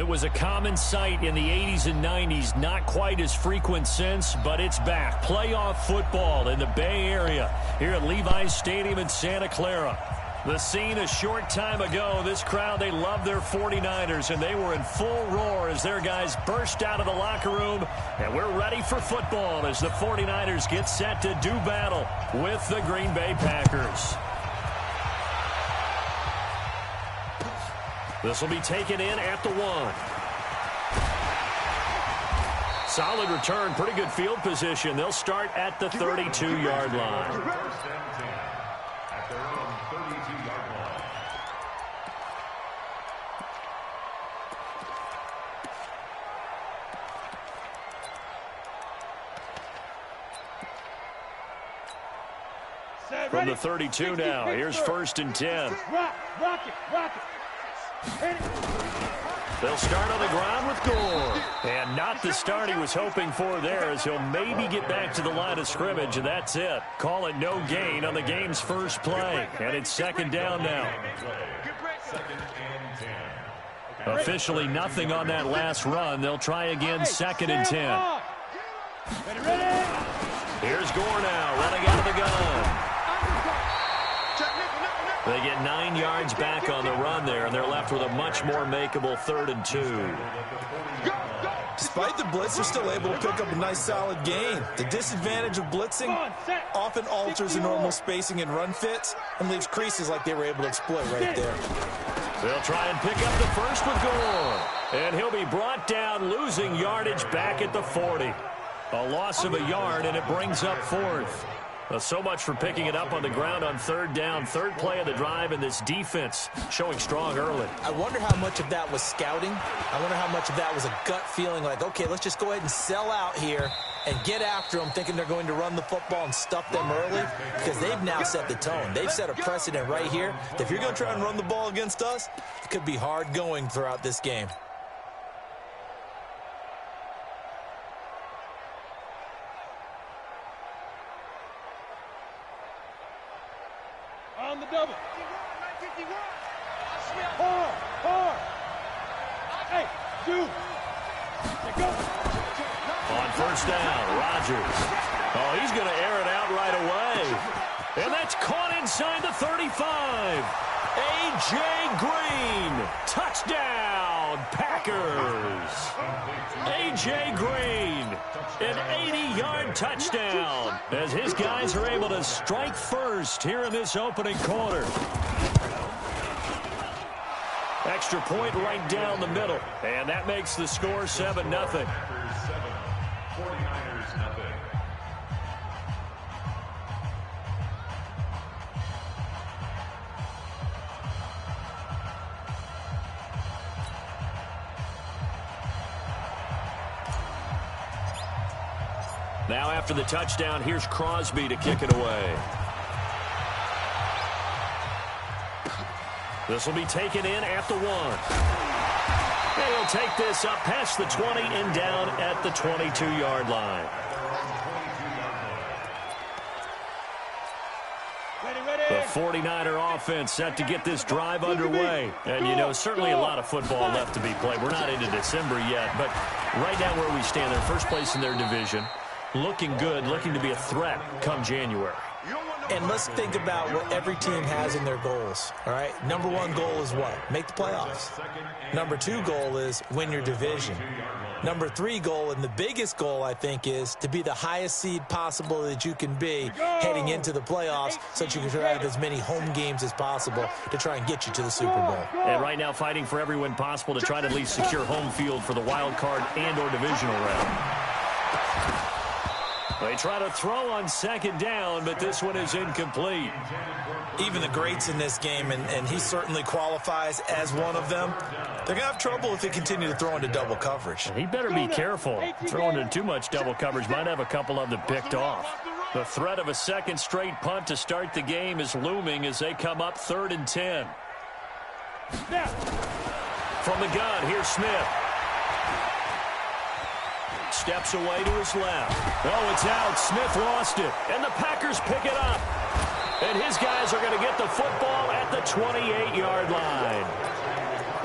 it was a common sight in the 80s and 90s. Not quite as frequent since, but it's back. Playoff football in the Bay Area here at Levi's Stadium in Santa Clara. The scene a short time ago. This crowd, they love their 49ers, and they were in full roar as their guys burst out of the locker room. And we're ready for football as the 49ers get set to do battle with the Green Bay Packers. This will be taken in at the 1. Solid return, pretty good field position. They'll start at the 32-yard line. From the 32 now, here's 1st and 10. Rock it. They'll start on the ground with Gore. And not the start he was hoping for there, as he'll maybe get back to the line of scrimmage, and that's it. Call it no gain on the game's first play. And it's 2nd down now. Officially nothing on that last run. They'll try again 2nd and 10. Here's Gore now, running out of the gun. They get 9 yards back on the run there, and they're left with a much more makeable 3rd and 2. Despite the blitz, they're still able to pick up a nice, solid gain. The disadvantage of blitzing often alters the normal spacing and run fits and leaves creases like they were able to exploit right there. They'll try and pick up the first with Gore. And he'll be brought down, losing yardage back at the 40. A loss of a yard, and it brings up 4th. So much for picking it up on the ground on 3rd down. 3rd play of the drive, and this defense showing strong early. I wonder how much of that was scouting. I wonder how much of that was a gut feeling like, okay, let's just go ahead and sell out here and get after them, thinking they're going to run the football and stuff them early, because they've now set the tone. They've set a precedent right here. If you're going to try and run the ball against us, it could be hard going throughout this game. On the double. Hard. Hey, dude. Go. On 1st down, Rodgers. Oh, he's going to air it out right away. And that's caught inside the 35. A.J. Green. Touchdown, Packers. A.J. Green. An 80-yard touchdown as his guys are able to strike first here in this opening quarter. Extra point right down the middle, and that makes the score 7-0. Now after the touchdown, here's Crosby to kick it away. This will be taken in at the 1. And he'll take this up past the 20 and down at the 22-yard line. The 49er offense set to get this drive underway. And, you know, certainly a lot of football left to be played. We're not into December yet, but right now where we stand, they're first place in their division. Looking good, looking to be a threat come January. And let's think about what every team has in their goals, all right? Number 1 goal is what? Make the playoffs. Number 2 goal is win your division. Number 3 goal, and the biggest goal, I think, is to be the highest seed possible that you can be heading into the playoffs so that you can try to have as many home games as possible to try and get you to the Super Bowl. And right now fighting for every win possible to try to at least secure home field for the wild card and or divisional round. They try to throw on 2nd down, but this one is incomplete. Even the greats in this game, and he certainly qualifies as one of them, they're going to have trouble if they continue to throw into double coverage. He better be careful. Throwing into too much double coverage might have a couple of them picked off. The threat of a 2nd straight punt to start the game is looming as they come up 3rd and 10. From the gun, here's Smith. Steps away to his left. Oh, it's out. Smith lost it. And the Packers pick it up. And his guys are going to get the football at the 28-yard line.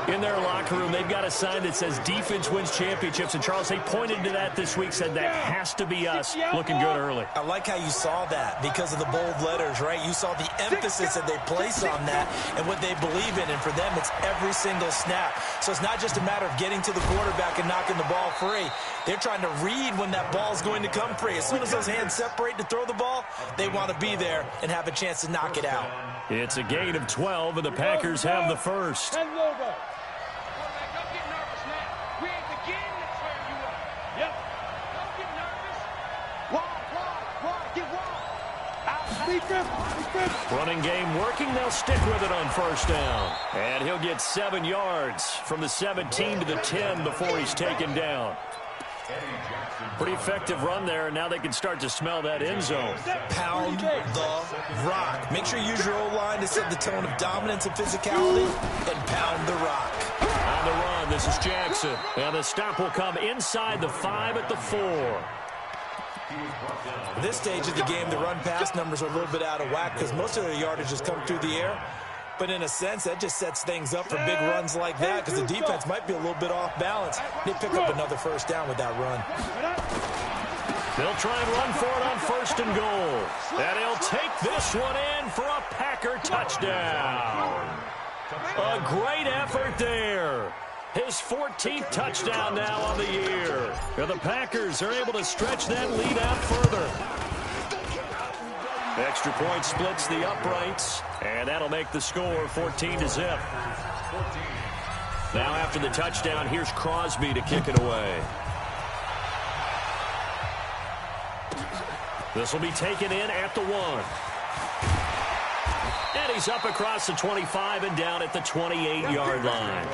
In their locker room, they've got a sign that says defense wins championships. And, Charles, they pointed to that this week, said that has to be us. Looking good early. I like how you saw that because of the bold letters, right? You saw the emphasis that they place on that and what they believe in. And for them, it's every single snap. So it's not just a matter of getting to the quarterback and knocking the ball free. They're trying to read when that ball is going to come free. As soon as those hands separate to throw the ball, they want to be there and have a chance to knock it out. It's a gain of 12, and the Packers have the first. Running game working. They'll stick with it on first down. And he'll get 7 yards from the 17 to the 10 before he's taken down. Pretty effective run there, and now they can start to smell that end zone. Pound the rock. Make sure you use your O-line to set the tone of dominance and physicality, and pound the rock. On the run, this is Jackson. And the stop will come inside the 5 at the 4. At this stage of the game, the run-pass numbers are a little bit out of whack because most of their yardage has come through the air. But in a sense, that just sets things up for big runs like that because the defense might be a little bit off balance. They pick up another first down with that run. They'll try and run for it on first and goal. And he'll take this one in for a Packer touchdown. A great effort there. His 14th touchdown now on the year. And the Packers are able to stretch that lead out further. Extra point splits the uprights, and that'll make the score 14-0. Now after the touchdown, here's Crosby to kick it away. This will be taken in at the 1. And he's up across the 25 and down at the 28-yard line.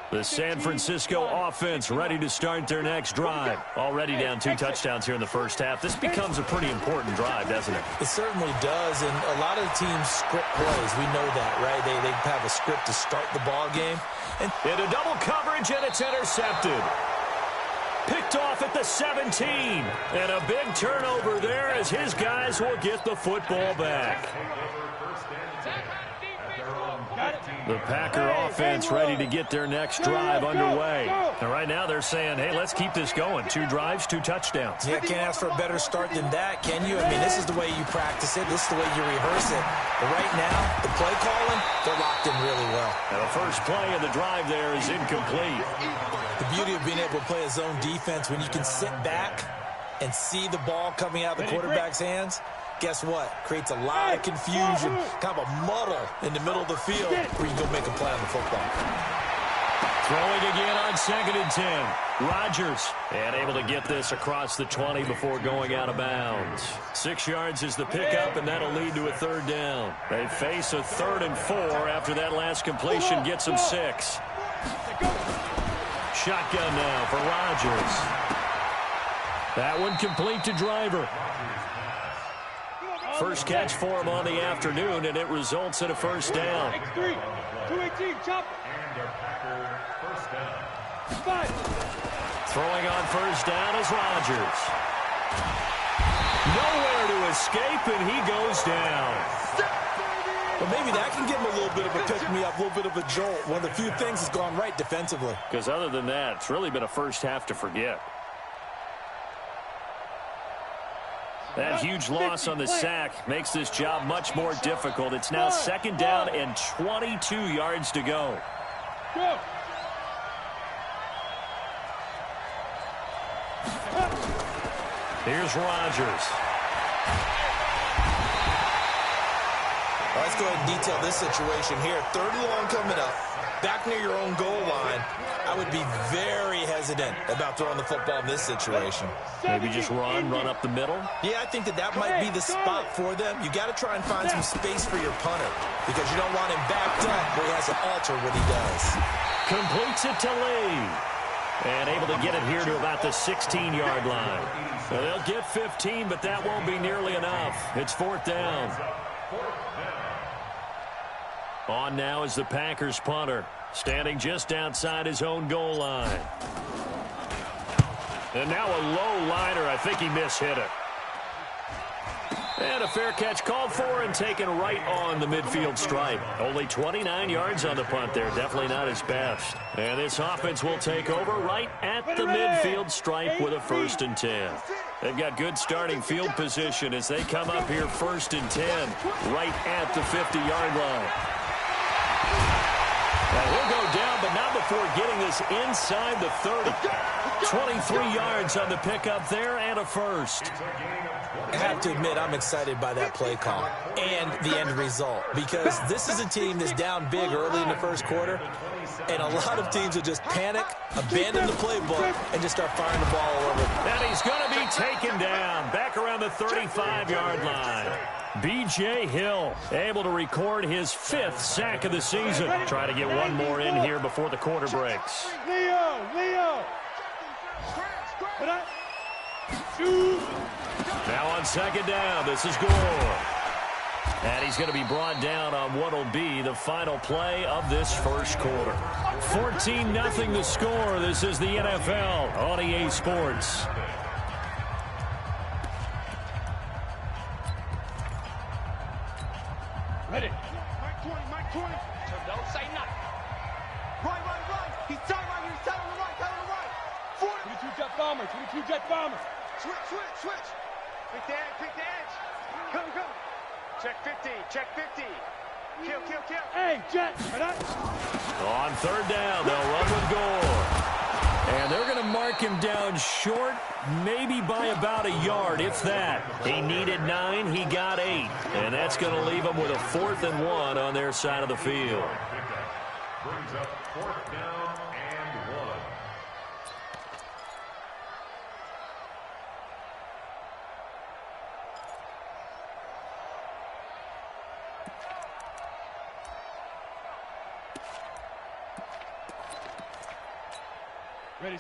The San Francisco offense ready to start their next drive. Already down 2 touchdowns here in the first half. This becomes a pretty important drive, doesn't it? It certainly does, and a lot of the teams script plays. We know that, right? They have a script to start the ball game. And into double coverage, and it's intercepted. Picked off at the 17. And a big turnover there as his guys will get the football back. The Packer offense ready to get their next drive underway. And right now they're saying, hey, let's keep this going. 2 drives, 2 touchdowns. Yeah, can't ask for a better start than that, can you? I mean, this is the way you practice it. This is the way you rehearse it. But right now, the play calling, they're locked in really well. And the first play of the drive there is incomplete. The beauty of being able to play a zone defense when you can sit back and see the ball coming out of the quarterback's hands, guess what? Creates a lot of confusion, kind of a muddle in the middle of the field where you can go make a play on the football. Throwing again on 2nd and 10. Rodgers, and able to get this across the 20 before going out of bounds. 6 yards is the pickup, and that'll lead to a 3rd down. They face a 3rd and 4 after that last completion gets them 6. Shotgun now for Rodgers. That one complete to Driver. First catch for him on the afternoon, and it results in a first down. X3, 218, chop. Throwing on first down is Rodgers. Nowhere to escape, and he goes down. But maybe that can give him a little bit of a pick-me-up, a little bit of a jolt. One of the few things that's gone right defensively. Because other than that, it's really been a first half to forget. That huge loss on the sack makes this job much more difficult. It's now 2nd down and 22 yards to go. Here's Rodgers. Let's go ahead and detail this situation here. 3rd and long coming up. Back near your own goal line. I would be very hesitant about throwing the football in this situation. Maybe just run up the middle? Yeah, I think that might be the spot for them. You got to try and find some space for your punter because you don't want him backed up where he has to alter what he does. Completes it to Lee. And able to get it here to about the 16-yard line. So they'll get 15, but that won't be nearly enough. It's 4th down. On now is the Packers punter, standing just outside his own goal line. And now a low liner. I think he mishit it. And a fair catch called for and taken right on the midfield stripe. Only 29 yards on the punt there. Definitely not his best. And this offense will take over right at the midfield stripe with a 1st and 10. They've got good starting field position as they come up here 1st and 10 right at the 50-yard line. Now he'll go down, but not before getting this inside the 30. 23 yards on the pickup there and a 1st. I have to admit, I'm excited by that play call and the end result because this is a team that's down big early in the 1st quarter, and a lot of teams will just panic, abandon the playbook, and just start firing the ball all over. And he's going to be taken down back around the 35-yard line. B.J. Hill able to record his 5th sack of the season. Try to get one more in here before the quarter breaks. Leo. Now on 2nd down, this is Gore. And he's going to be brought down on what will be the final play of this 1st quarter. 14-0 the score. This is the NFL on EA Sports. Ready. Mike 20. Don't say nothing. Right. He's tight right here. He's tight on the right. 40. 22 jet bomber. Switch. Pick the edge. Come. Check 50. Kill. Hey, jet. On 3rd down, they'll run with Gore. And they're going to mark him down short, maybe by about a yard, if that. He needed 9, he got 8. And that's going to leave him with a 4th and 1 on their side of the field. Brings up 4th down and 1.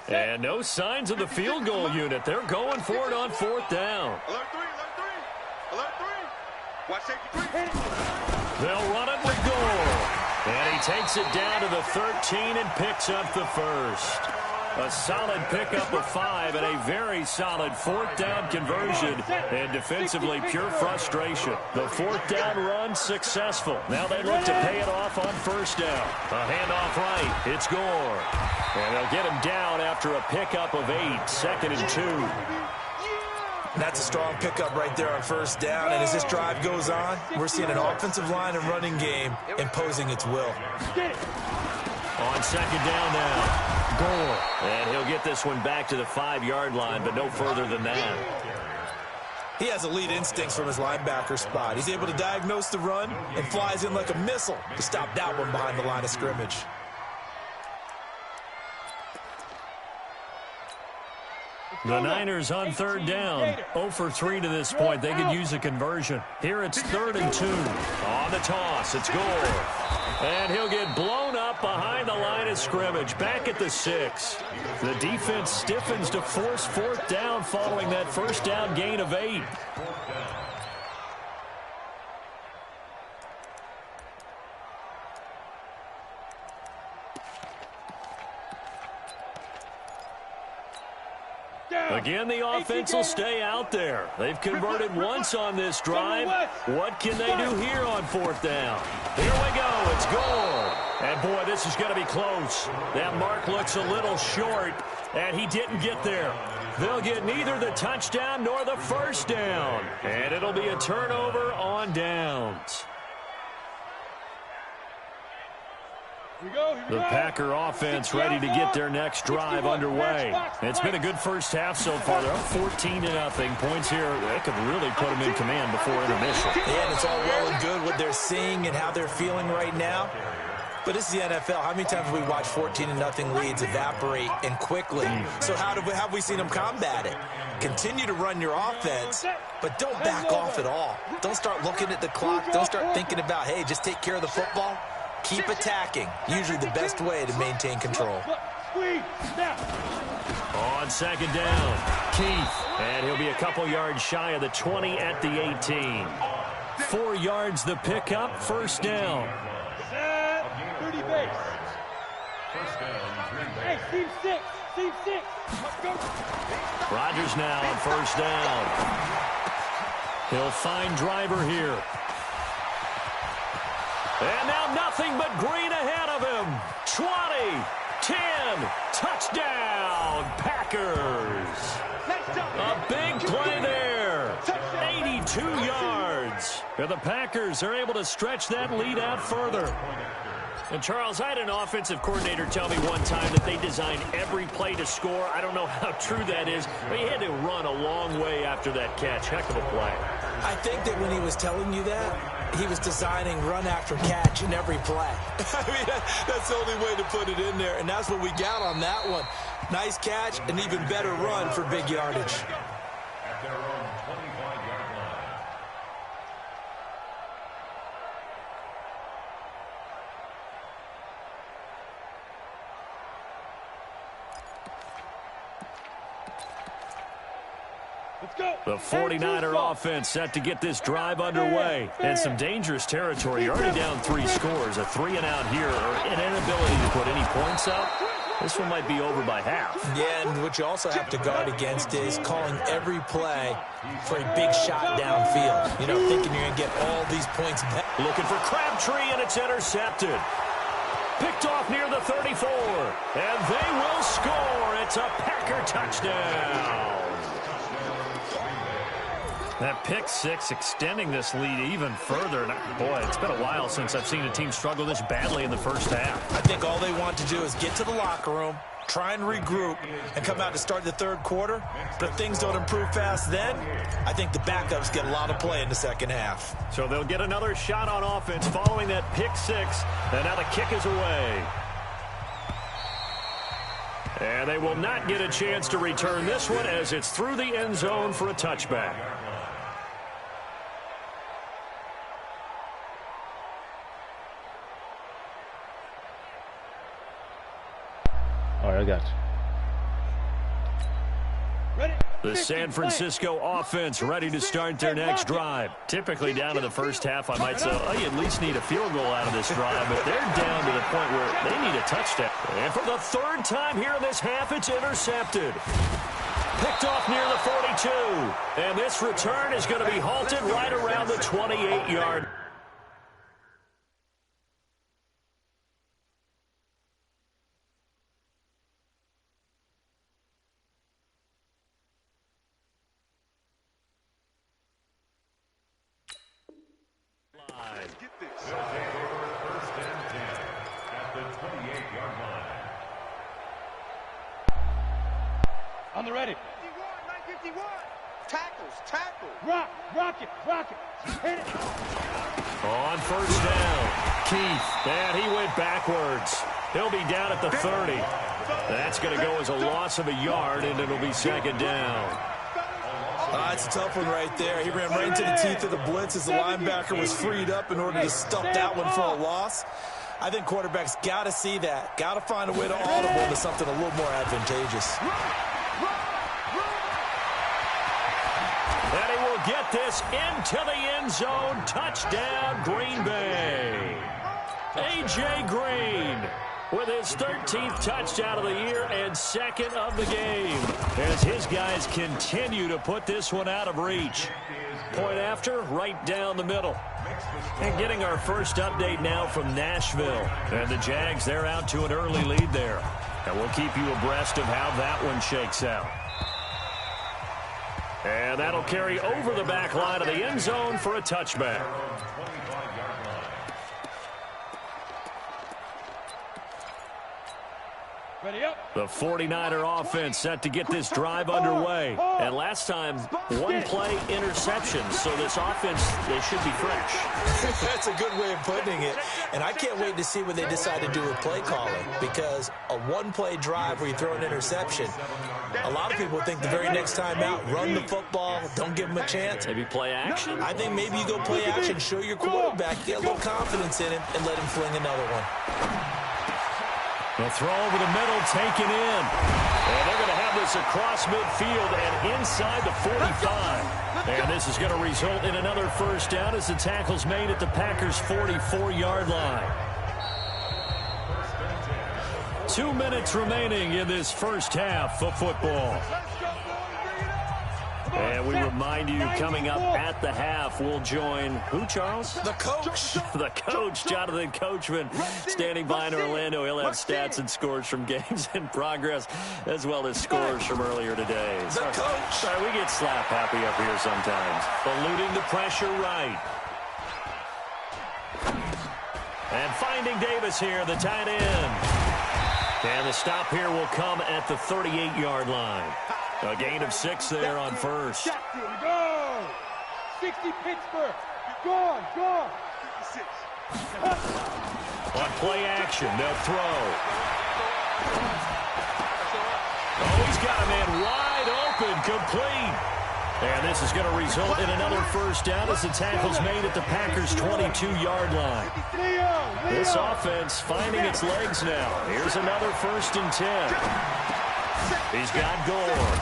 And no signs of the field goal unit. They're going for it on 4th down. Alert 3. Watch safety 3. They'll run it with Gore. And he takes it down to the 13 and picks up the 1st. A solid pickup of 5 and a very solid 4th down conversion. And defensively, pure frustration. The 4th down run successful. Now they look to pay it off on 1st down. A handoff right. It's Gore. And they'll get him down after a pickup of 8. 2nd and 2. That's a strong pickup right there on 1st down. And as this drive goes on, we're seeing an offensive line and running game imposing its will. On 2nd down now. Gore. And he'll get this one back to the 5-yard line, but no further than that. He has elite instincts from his linebacker spot. He's able to diagnose the run and flies in like a missile to stop that one behind the line of scrimmage. The Niners on 3rd down. 0 for 3 to this point. They could use a conversion. Here it's 3rd and 2. On the toss, it's Gore. And he'll get blown up behind the line of scrimmage. Back at the 6. The defense stiffens to force 4th down following that 1st down gain of 8. Again, the offense will stay out there. They've converted once on this drive. What can they do here on 4th down? Here we go. It's Gore. And, boy, this is going to be close. That mark looks a little short, and he didn't get there. They'll get neither the touchdown nor the 1st down. And it'll be a turnover on downs. The Packer offense ready to get their next drive underway. It's been a good first half so far. They're up 14-0. Points here, they could really put them in command before intermission. Yeah, and it's all well and good what they're seeing and how they're feeling right now. But this is the NFL. How many times have we watched 14-0 leads evaporate and quickly? So how have we seen them combat it? Continue to run your offense, but don't back off at all. Don't start looking at the clock. Don't start thinking about, hey, just take care of the football. Keep attacking. Usually the best way to maintain control. On 2nd down, Keith. And he'll be a couple yards shy of the 20 at the 18. 4 yards the pickup, 1st down. 30 base. Hey, team 6. Receive 6. Let's go. Rodgers now on first down. He'll find Driver here. And now nothing but green ahead of him. 20, 10, touchdown, Packers. A big play there. 82 yards. And the Packers are able to stretch that lead out further. And, Charles, I had an offensive coordinator tell me one time that they design every play to score. I don't know how true that is, but he had to run a long way after that catch. Heck of a play. I think that when he was telling you that, he was designing run after catch in every play. I mean, that's the only way to put it in there, and that's what we got on that one. Nice catch, an even better run for big yardage. At their own 25-yard line. The 49er offense set to get this drive underway. And some dangerous territory. You're already down 3 scores. A 3-and-out here, or an inability to put any points up. This one might be over by half. Yeah, and what you also have to guard against is calling every play for a big shot downfield. You know, thinking you're going to get all these points back. Looking for Crabtree, and it's intercepted. Picked off near the 34. And they will score. It's a Packer touchdown. That pick six extending this lead even further. And boy, it's been a while since I've seen a team struggle this badly in the first half. I think all they want to do is get to the locker room, try and regroup, and come out to start the third quarter. But if things don't improve fast then, I think the backups get a lot of play in the second half. So they'll get another shot on offense following that pick six. And now the kick is away. And they will not get a chance to return this one as it's through the end zone for a touchback. All right, I got you. The San Francisco offense ready to start their next drive. Typically down to the first half, I might say, oh, you at least need a field goal out of this drive, but they're down to the point where they need a touchdown. And for the third time here in this half, it's intercepted. Picked off near the 42. And this return is going to be halted right around the 28-yard. On the ready. 51. Tackle. Rock it. Hit it. On first down, Keith. And he went backwards. He'll be down at the 30. That's going to go as a loss of a yard, and it'll be second down. It's a tough one right there. He ran right into the teeth of the blitz as the linebacker was freed up in order to stuff that one for a loss. I think quarterbacks got to see that. Got to find a way to audible into something a little more advantageous. And he will get this into the end zone. Touchdown, Green Bay. A.J. Green with his 13th touchdown of the year and second of the game as his guys continue to put this one out of reach. Point after, right down the middle. And getting our first update now from Nashville. And the Jags, they're out to an early lead there. And we'll keep you abreast of how that one shakes out. And that'll carry over the back line of the end zone for a touchback. Ready up. The 49er offense set to get this drive underway. And last time, one play interception. So this offense, they should be fresh. That's a good way of putting it. And I can't wait to see what they decide to do with play calling. Because a one-play drive where you throw an interception, a lot of people think the very next time out, run the football, don't give them a chance. Maybe play action? I think maybe you go play action, show your quarterback, get a little confidence in him, and let him fling another one. The throw over the middle, taken in. And they're going to have this across midfield and inside the 45. And this is going to result in another first down as the tackle's made at the Packers' 44-yard line. 2 minutes remaining in this first half of football. And we remind you, coming up at the half, we'll join who, Charles? The coach. The coach, Jonathan Coachman, standing by in Orlando. He'll have stats and scores from games in progress, as well as scores from earlier today. The coach. Sorry, we get slap happy up here sometimes. Eluding the pressure right. And finding Davis here, the tight end. And the stop here will come at the 38-yard line. A gain of 6 there on first. Go! 60 Pittsburgh. Gone. On play action, they'll throw. Oh, he's got a man wide open, complete. And this is going to result in another first down as the tackle's made at the Packers' 22-yard line. This offense finding its legs now. Here's another 1st and 10. He's got Gore.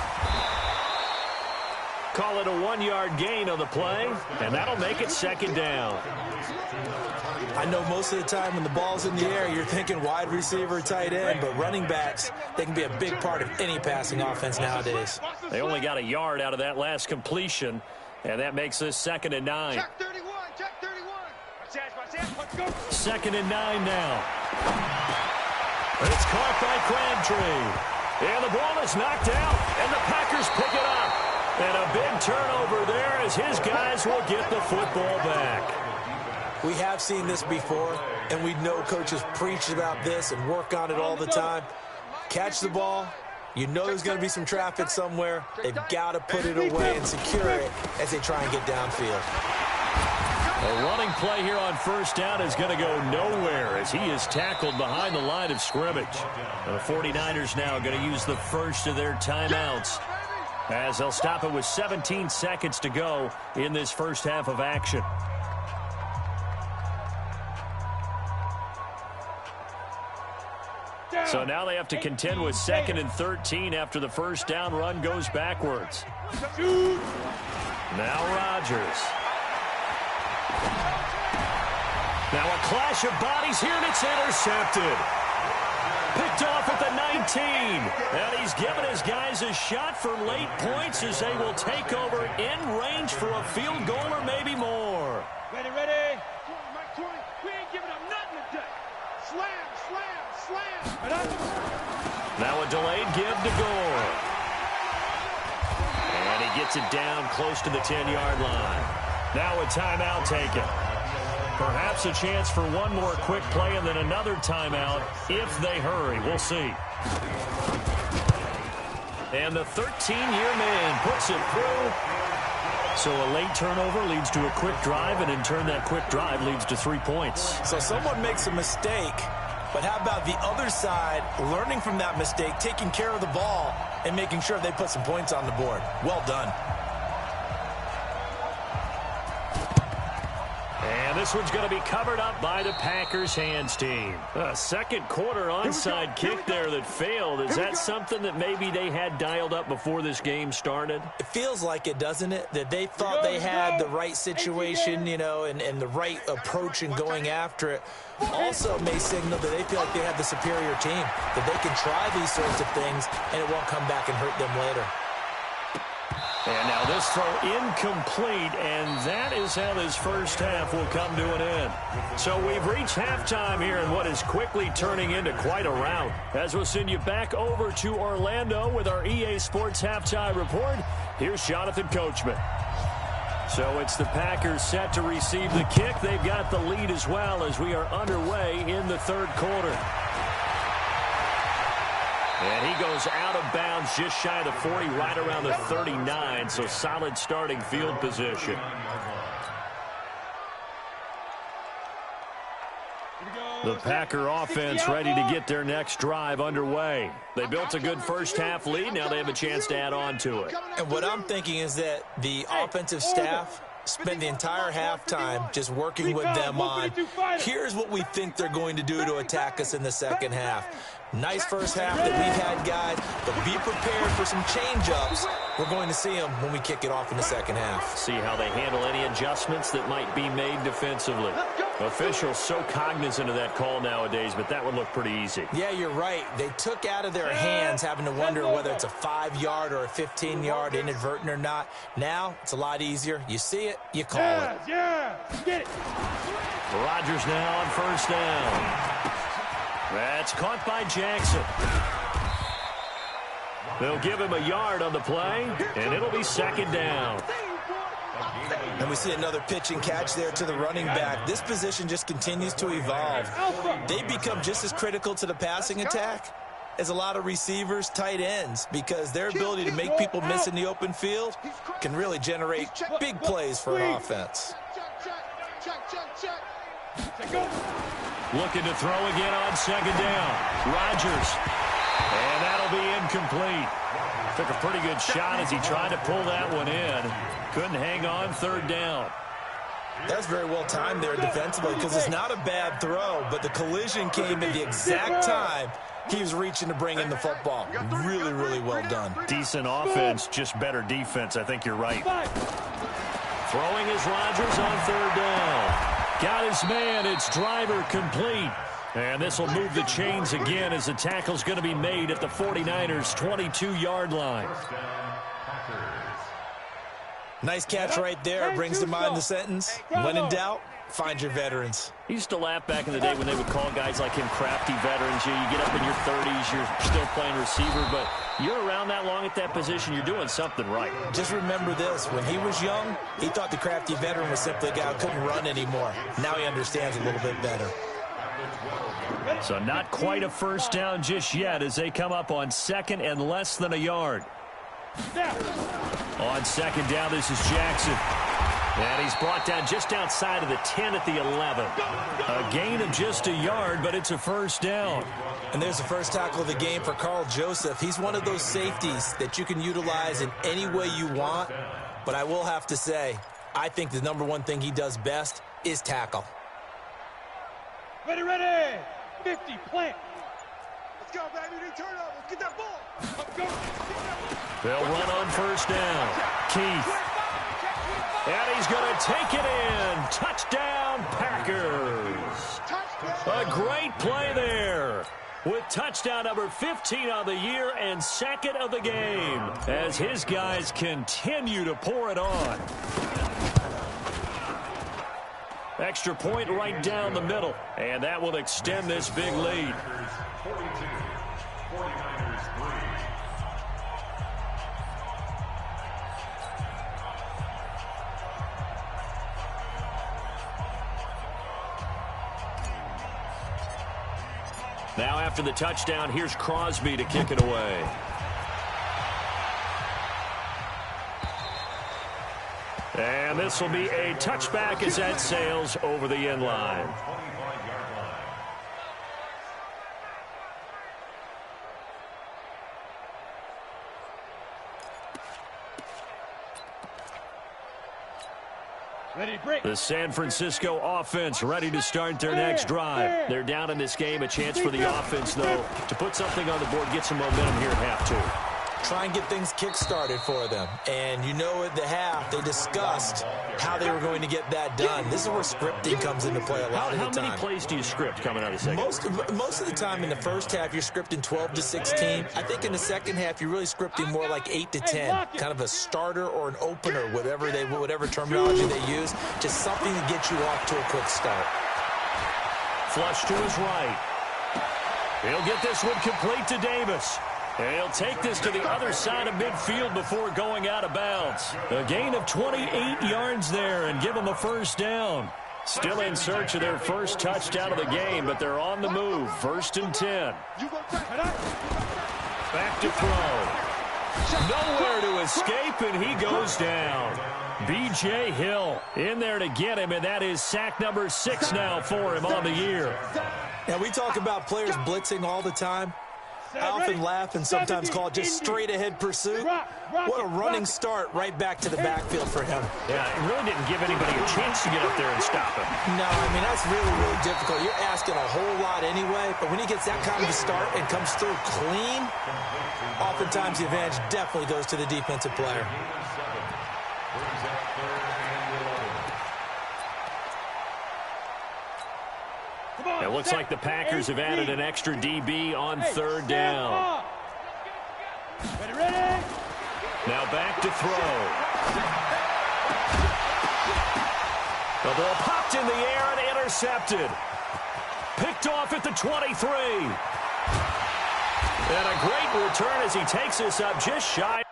Call it a 1-yard gain on the play, and that'll make it 2nd down. I know most of the time when the ball's in the air, you're thinking wide receiver, tight end, but running backs, they can be a big part of any passing offense nowadays. They only got a yard out of that last completion, and that makes this 2nd and 9. Check 31, check 31. 2nd and 9 now. It's caught by Crabtree. And the ball is knocked out, and the Packers pick it up. And a big turnover there as his guys will get the football back. We have seen this before, and we know coaches preach about this and work on it all the time. Catch the ball. You know there's going to be some traffic somewhere. They've got to put it away and secure it as they try and get downfield. A running play here on first down is going to go nowhere as he is tackled behind the line of scrimmage. And the 49ers now going to use the first of their timeouts as they'll stop it with 17 seconds to go in this first half of action. So now they have to contend with 2nd and 13 after the first down run goes backwards. Now Rodgers. Now a clash of bodies here, and it's intercepted. Picked off at the 19. And he's given his guys a shot for late points as they will take over in range for a field goal or maybe more. Ready. 20, Mike 20. We ain't giving up nothing today. Slam. Now a delayed give to Gore. And he gets it down close to the 10-yard line. Now a timeout taken. Perhaps a chance for one more quick play and then another timeout if they hurry. We'll see. And the 13-year man puts it through. So a late turnover leads to a quick drive, and in turn that quick drive leads to 3 points. So someone makes a mistake, but how about the other side learning from that mistake, taking care of the ball, and making sure they put some points on the board? Well done. And this one's going to be covered up by the Packers hands team. A second quarter onside kick there that failed. Is that something that maybe they had dialed up before this game started? It feels like it, doesn't it? That they thought they had the right situation, you know, and the right approach in going after it. Also may signal that they feel like they have the superior team, that they can try these sorts of things and it won't come back and hurt them later. And now this throw incomplete, and that is how this first half will come to an end. So we've reached halftime here in what is quickly turning into quite a rout. As we'll send you back over to Orlando with our EA Sports Halftime Report, here's Jonathan Coachman. So it's the Packers set to receive the kick. They've got the lead as well as we are underway in the third quarter. And he goes out of bounds just shy of the 40, right around the 39, so solid starting field position. The Packer offense ready to get their next drive underway. They built a good first half lead. Now they have a chance to add on to it. And what I'm thinking is that the offensive staff spend the entire halftime just working with them on, here's what we think they're going to do to attack us in the second half. Nice first half that we've had, guys, but be prepared for some change-ups. We're going to see them when we kick it off in the second half. See how they handle any adjustments that might be made defensively. Officials so cognizant of that call nowadays, but that would look pretty easy. Yeah, you're right. They took out of their hands having to wonder whether it's a 5-yard or a 15-yard inadvertent or not. Now, it's a lot easier. You see it, you call it. Yeah, get it. Rodgers now on first down. That's caught by Jackson. They'll give him a yard on the play, and it'll be second down. And we see another pitch and catch there to the running back. This position just continues to evolve. They become just as critical to the passing attack as a lot of receivers, tight ends, because their ability to make people miss in the open field can really generate big plays for an offense. Looking to throw again on second down. Rodgers. And that'll be incomplete. Took a pretty good shot as he tried to pull that one in. Couldn't hang on third down. That's very well timed there defensively because it's not a bad throw, but the collision came at the exact time he was reaching to bring in the football. Really, really well done. Decent offense, just better defense. I think you're right. Throwing is Rodgers on third down. Got his man. It's Driver complete. And this will move the chains again as the tackle's going to be made at the 49ers' 22-yard line. Nice catch right there. Brings to mind the sentence, when in doubt, find your veterans. I used to laugh back in the day when they would call guys like him crafty veterans. You get up in your 30s, you're still playing receiver, but you're around that long at that position, you're doing something right. Just remember this. When he was young, he thought the crafty veteran was simply a guy who couldn't run anymore. Now he understands a little bit better. So not quite a first down just yet as they come up on second and less than a yard. On second down, this is Jackson. And he's brought down just outside of the 10 at the 11. A gain of just a yard, but it's a first down. And there's the first tackle of the game for Carl Joseph. He's one of those safeties that you can utilize in any way you want. But I will have to say, I think the number one thing he does best is tackle. Ready, ready. 50, plant. Let's go, baby. We turn up. Let's get that ball. Let's go. They'll run on first down. Keith. And he's going to take it in. Touchdown, Packers. A great play there. With touchdown number 15 on the year and second of the game. As his guys continue to pour it on. Extra point right down the middle. And that will extend this big lead. 42, 49ers 3. Now after the touchdown, here's Crosby to kick it away. And this will be a touchback as that sails over the end line. Ready, break. The San Francisco offense ready to start their next drive. They're down in this game. A chance for the offense, though, to put something on the board, get some momentum here at half two. Try and get things kick-started for them. And you know at the half, they discussed how they were going to get that done. This is where scripting comes into play a lot of the time. How many plays do you script coming out of the second? Most of the time in the first half, you're scripting 12 to 16. I think in the second half, you're really scripting more like 8 to 10. Kind of a starter or an opener, whatever terminology they use. Just something to get you off to a quick start. Flush to his right. He'll get this one complete to Davis. And he'll take this to the other side of midfield before going out of bounds. A gain of 28 yards there and give them a first down. Still in search of their first touchdown of the game, but they're on the move. First and 10. Back to throw. Nowhere to escape, and he goes down. B.J. Hill in there to get him, and that is sack number 6 now for him on the year. Now, we talk about players blitzing all the time. I often laugh and sometimes call it just straight-ahead pursuit. What a running start right back to the backfield for him. Yeah, it really didn't give anybody a chance to get up there and stop him. No, I mean, that's really, really difficult. You're asking a whole lot anyway, but when he gets that kind of a start and comes through clean, oftentimes the advantage definitely goes to the defensive player. looks like the Packers have added an extra DB on third down. Ready. Now back to throw. The ball popped in the air and intercepted. Picked off at the 23. And a great return as he takes us up just shy.